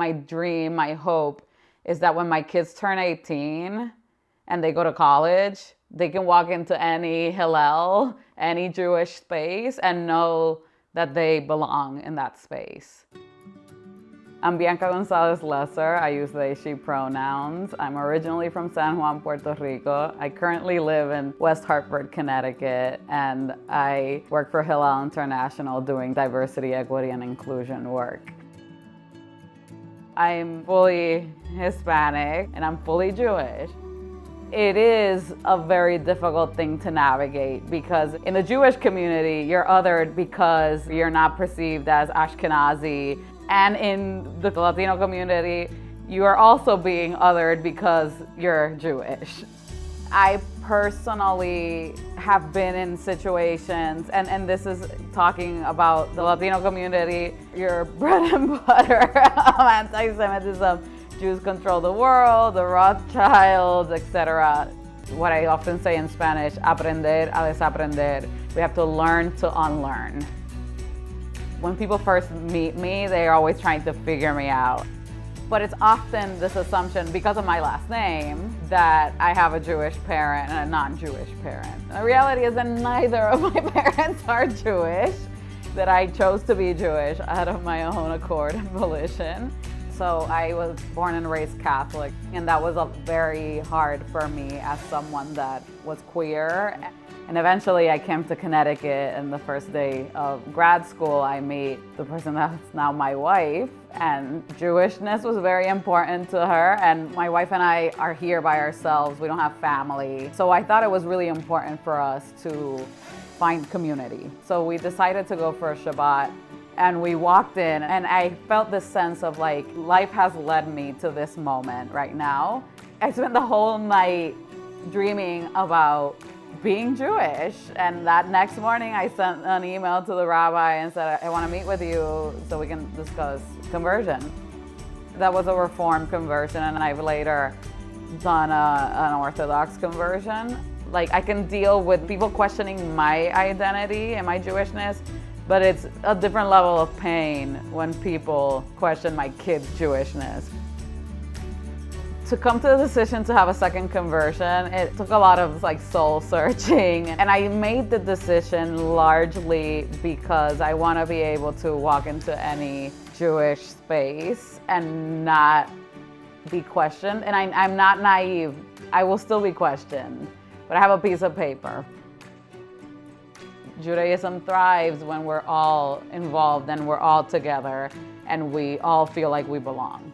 my dream, my hope is that when my kids turn 18 and they go to college, they can walk into any Hillel, any Jewish space, and know that they belong in that space. I'm Bianca Gonzalez Lesser. I use they, she pronouns. I'm originally from San Juan, Puerto Rico. I currently live in West Hartford, Connecticut, and I work for Hillel International doing diversity, equity, and inclusion work. I'm fully Hispanic and I'm fully Jewish. It is a very difficult thing to navigate because in the Jewish community, you're othered because you're not perceived as Ashkenazi. And in the Latino community, you are also being othered because you're Jewish. I personally have been in situations, and this is talking about the Latino community, your bread and butter of anti-Semitism, Jews control the world, the Rothschilds, etc. What I often say in Spanish, aprender a desaprender. We have to learn to unlearn. When people first meet me, they're always trying to figure me out. But it's often this assumption, because of my last name, that I have a Jewish parent and a non-Jewish parent. The reality is that neither of my parents are Jewish, that I chose to be Jewish out of my own accord and volition. So I was born and raised Catholic, and that was very hard for me as someone that was queer. And eventually I came to Connecticut, and the first day of grad school I met the person that's now my wife, and Jewishness was very important to her, and my wife and I are here by ourselves. We don't have family. So I thought it was really important for us to find community. So we decided to go for a Shabbat, and we walked in, and I felt this sense of like, life has led me to this moment right now. I spent the whole night dreaming about being Jewish, and that next morning I sent an email to the rabbi and said, I want to meet with you so we can discuss conversion. That was a Reformed conversion, and I've later done an Orthodox conversion. Like, I can deal with people questioning my identity and my Jewishness, but it's a different level of pain when people question my kid's Jewishness. To come to the decision to have a second conversion, it took a lot of soul searching. And I made the decision largely because I want to be able to walk into any Jewish space and not be questioned. And I'm not naive. I will still be questioned, but I have a piece of paper. Judaism thrives when we're all involved and we're all together and we all feel like we belong.